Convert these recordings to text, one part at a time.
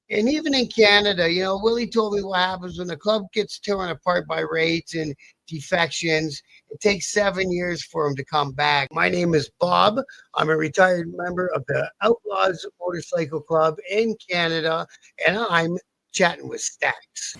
And even in Canada, Willie told me what happens when the club gets torn apart by raids and defections. It takes 7 years for him to come back. My name is Bob. I'm a retired member of the Outlaws Motorcycle Club in Canada, and I'm chatting with Stacks.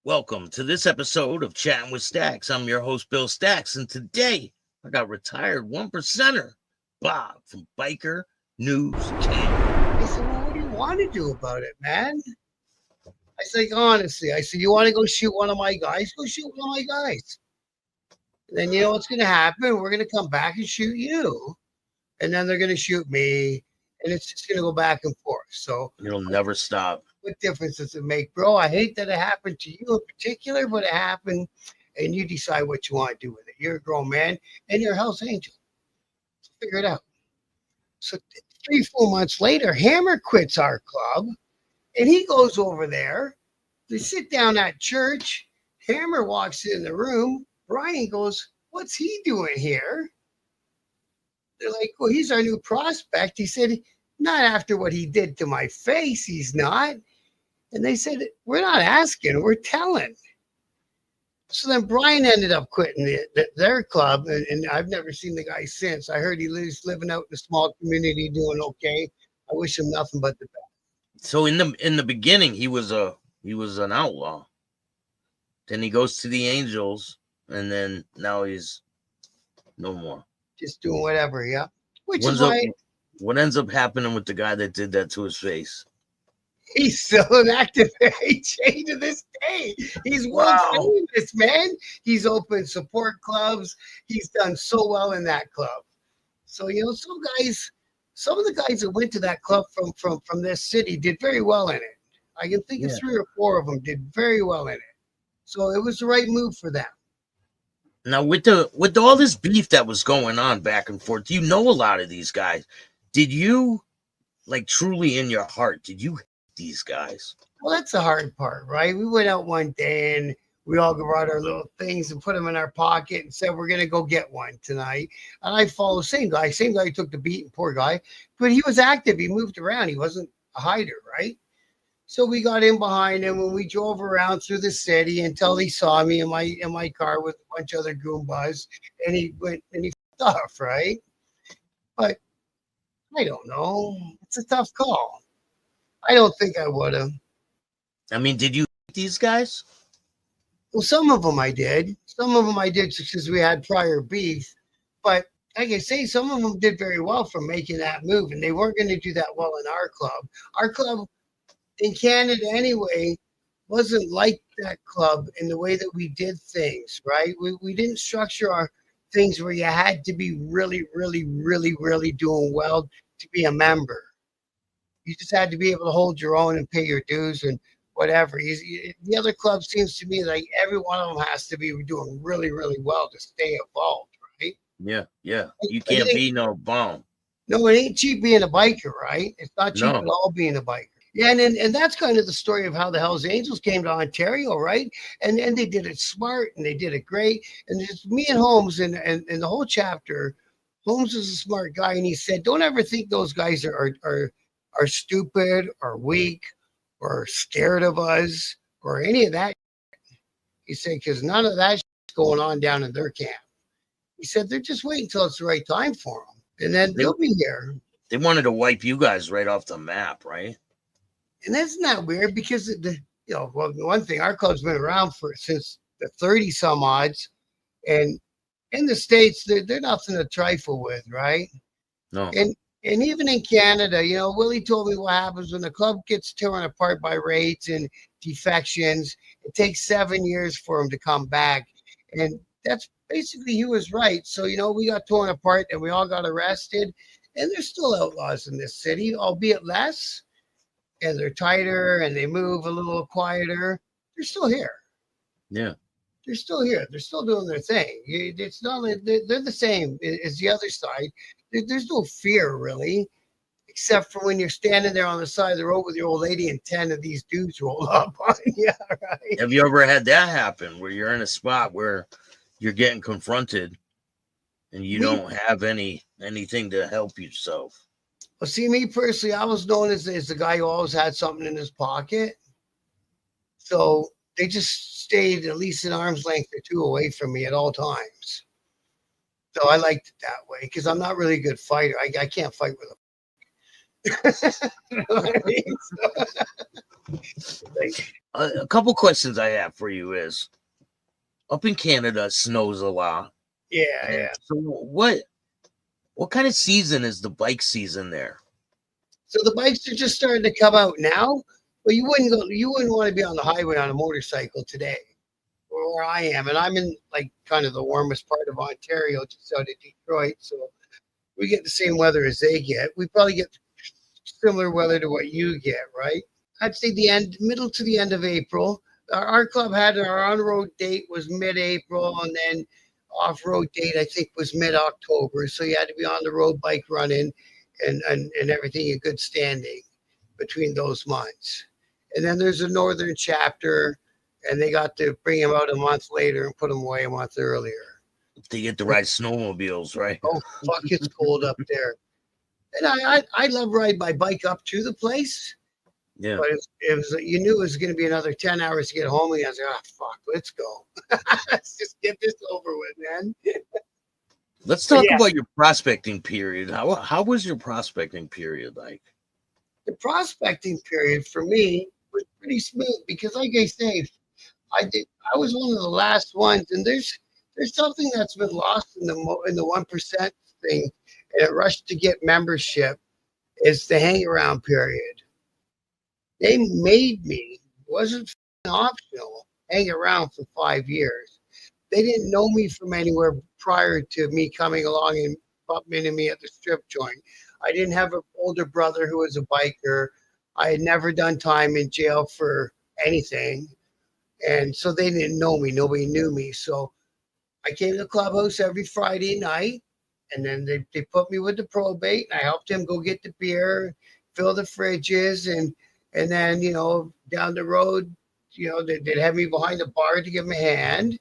Welcome to this episode of Chatting with Stacks. I'm your host, Bill Stacks, and today I got retired one percenter, Bob from Biker News King. I said, well, what do you want to do about it, man? I said, honestly, you want to go shoot one of my guys? Go shoot one of my guys. And then you know what's going to happen? We're going to come back and shoot you. And then they're going to shoot me. And it's just going to go back and forth. So It'll never stop. What difference does it make, bro? I hate that it happened to you in particular, but it happened, and you decide what you want to do with it. You're a grown man, and you're a Hell's Angel. So figure it out. So 3-4 months later, Hammer quits our club, and he goes over there. They sit down at church. Hammer walks in the room. Brian goes, what's he doing here? They're like, well, he's our new prospect. He said, not after what he did to my face, he's not. And they said, we're not asking, we're telling. So then Brian ended up quitting their club, and I've never seen the guy since. I heard he's living out in a small community doing okay. I wish him nothing but the best. So in the beginning, he was an outlaw. Then he goes to the Angels, and then now he's no more. Just doing whatever, yeah. What ends up happening with the guy that did that to his face? He's still an active AJ to this day. He's world famous, man. He's opened support clubs. He's done so well in that club. So, some of the guys that went to that club from this city did very well in it. I can think of 3 or 4 of them did very well in it. So it was the right move for them. Now, with all this beef that was going on back and forth, you know a lot of these guys. Did you, truly in your heart, did you hate these guys? Well, that's the hard part, right? We went out one day and we all brought our little things and put them in our pocket and said, we're going to go get one tonight. And I followed the same guy who took the beating, poor guy. But he was active. He moved around. He wasn't a hider, right? So we got in behind him and we drove around through the city until he saw me in my car with a bunch of other Goombas. And he went and he f***ed off, right? But I don't know. It's a tough call. I don't think I would have. I mean, did you hate these guys? Well, some of them I did. Some of them I did because we had prior beef. But like I say, some of them did very well for making that move. And they weren't going to do that well in our club. Our club in Canada anyway wasn't like that club in the way that we did things, right? We didn't structure our things where you had to be really, really, really, really doing well to be a member. You just had to be able to hold your own and pay your dues and whatever. The other club seems to me like every one of them has to be doing really, really well to stay involved, right? Yeah. You can't be no bum. No, it ain't cheap being a biker, right? It's not cheap at all being a biker. Yeah, and that's kind of the story of how the Hells Angels came to Ontario, right? And they did it smart and they did it great. And it's me and Holmes and the whole chapter. Holmes is a smart guy, and he said, don't ever think those guys are stupid or weak or scared of us or any of that. He said, because none of that is going on down in their camp. He said, they're just waiting until it's the right time for them. And then they'll be here. They wanted to wipe you guys right off the map, right? And that's not weird because, one thing, our club's been around since the 30 some odds. And in the States, they're nothing to trifle with, right? No. And even in Canada, Willie told me what happens when the club gets torn apart by raids and defections. It takes 7 years for him to come back. And that's basically, he was right. So, we got torn apart and we all got arrested. And there's still outlaws in this city, albeit less. And they're tighter and they move a little quieter. They're still here. Yeah. They're still here. They're still doing their thing. It's not like they're the same as the other side. There's no fear, really. except for when you're standing there on the side of the road with your old lady and 10 of these dudes roll up on you, right? Have you ever had that happen where you're in a spot where you're getting confronted and you Me, don't have anything to help yourself? well, see, me personally, I was known as the guy who always had something in his pocket. So they just stayed at least an arm's length or two away from me at all times. So I liked it that way because I'm not really a good fighter. I can't fight with a you know what I mean? So, like, A couple questions I have for you is, up in Canada, it snows a lot. yeah, And yeah. so what kind of season is the bike season there? So the bikes are just starting to come out now. But you wouldn't want to be on the highway on a motorcycle today, or where I am, and I'm in like kind of the warmest part of Ontario, just out of Detroit. So we get the same weather as they get. We probably get similar weather to what you get, right? I'd say the middle to the end of April. Our club had our on-road date was mid-April, and then off-road date I think was mid-October. So you had to be on the road bike running and everything in good standing between those months. And then there's a northern chapter, and they got to bring them out a month later and put them away a month earlier. They get to ride snowmobiles, right? Oh fuck, it's cold up there. And I love riding my bike up to the place. Yeah. But it was you knew it was going to be another 10 hours to get home. And I was like, oh, fuck, let's go. Let's just get this over with, man. Let's But talk yeah, about your prospecting period. How was your prospecting period like? the prospecting period for me was pretty smooth because, like I say, I was one of the last ones, and there's something that's been lost in the 1% thing, and it rushed to get membership is the hang around period. They made me, it wasn't optional, hang around for 5 years. They didn't know me from anywhere prior to me coming along and bumping into me at the strip joint. I didn't have an older brother who was a biker. I had never done time in jail for anything. And so they didn't know me. Nobody knew me. So I came to the clubhouse every Friday night, and then they put me with the probate, and I helped him go get the beer, fill the fridges, and then down the road, they'd have me behind the bar to give them a hand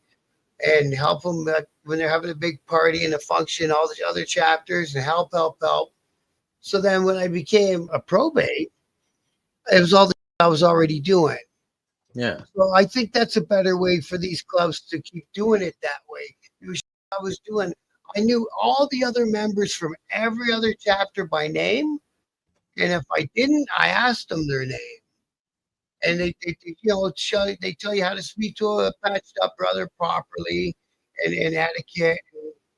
and help them when they're having a big party and a function, all the other chapters, and help. So then when I became a probate, it was all the I was already doing. Yeah. So I think that's a better way for these clubs to keep doing it that way. It was I was doing. I knew all the other members from every other chapter by name, and if I didn't, I asked them their name. And they tell you how to speak to a patched up brother properly, and etiquette,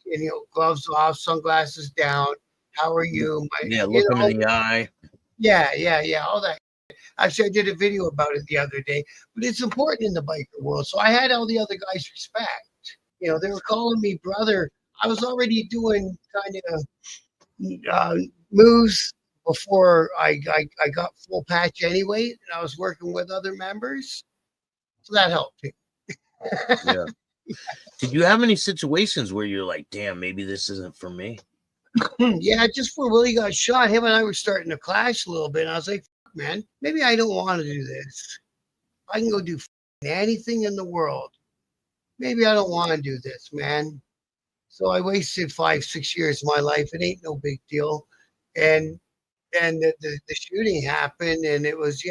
and gloves off, sunglasses down. How are you? Yeah, look them in the eye. Yeah, all that. Actually, I did a video about it the other day, but it's important in the biker world. So I had all the other guys respect. They were calling me brother. I was already doing kind of moves before I got full patch anyway, and I was working with other members, so that helped too. Yeah. Did you have any situations where you're like, damn, maybe this isn't for me? Yeah, just before Willie got shot, him and I were starting to clash a little bit. And I was like, man, maybe I don't want to do this. I can go do anything in the world. Maybe I don't want to do this, man. So I wasted 5, 6 years of my life. It ain't no big deal. And the shooting happened, and it was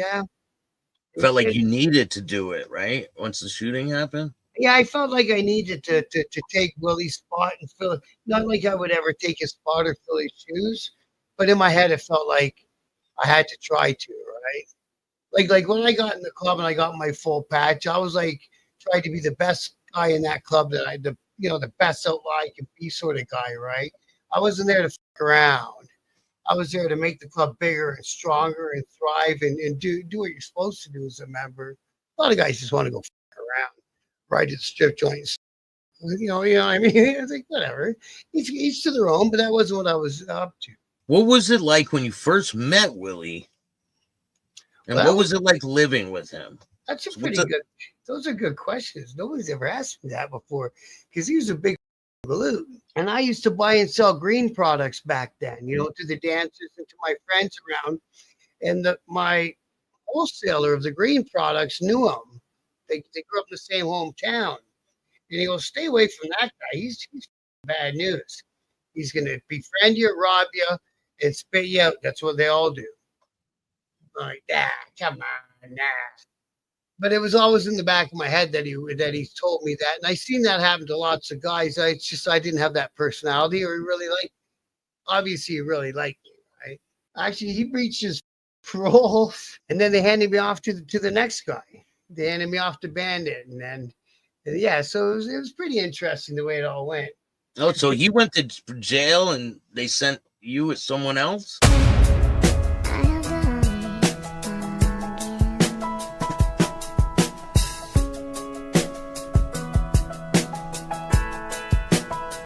Felt like you needed to do it, right? Once the shooting happened? yeah. I felt like I needed to take Willie's spot and fill it. Not like I would ever take his spot or fill his shoes, but in my head, it felt like I had to try to, right? Like when I got in the club and I got my full patch, I was like trying to be the best guy in that club that the best outlaw I could be sort of guy, right? I wasn't there to fuck around. I was there to make the club bigger and stronger and thrive and do what you're supposed to do as a member. A lot of guys just want to go fuck around, right at the strip joints. You know what I mean? It's like whatever. Each to their own, but that wasn't what I was up to. What was it like when you first met Willie? And Well, what was it like living with him? that's a So pretty good. Those are good questions. Nobody's ever asked me that before because he was a big balloon. And I used to buy and sell green products back then, to the dancers and to my friends around. And my wholesaler of the green products knew him. They grew up in the same hometown. And he goes, stay away from that guy. He's bad news. He's going to befriend you, rob you, and spit you out. That's what they all do. I'm like, come on, nah. But it was always in the back of my head that he told me that, and I seen that happen to lots of guys. It's just I didn't have that personality, or he really obviously he really liked me, right? Actually, he breached his parole, and then they handed me off to the next guy. They handed me off to Bandit, and then yeah, so it was pretty interesting the way it all went. Oh, so he went to jail and they sent you with someone else?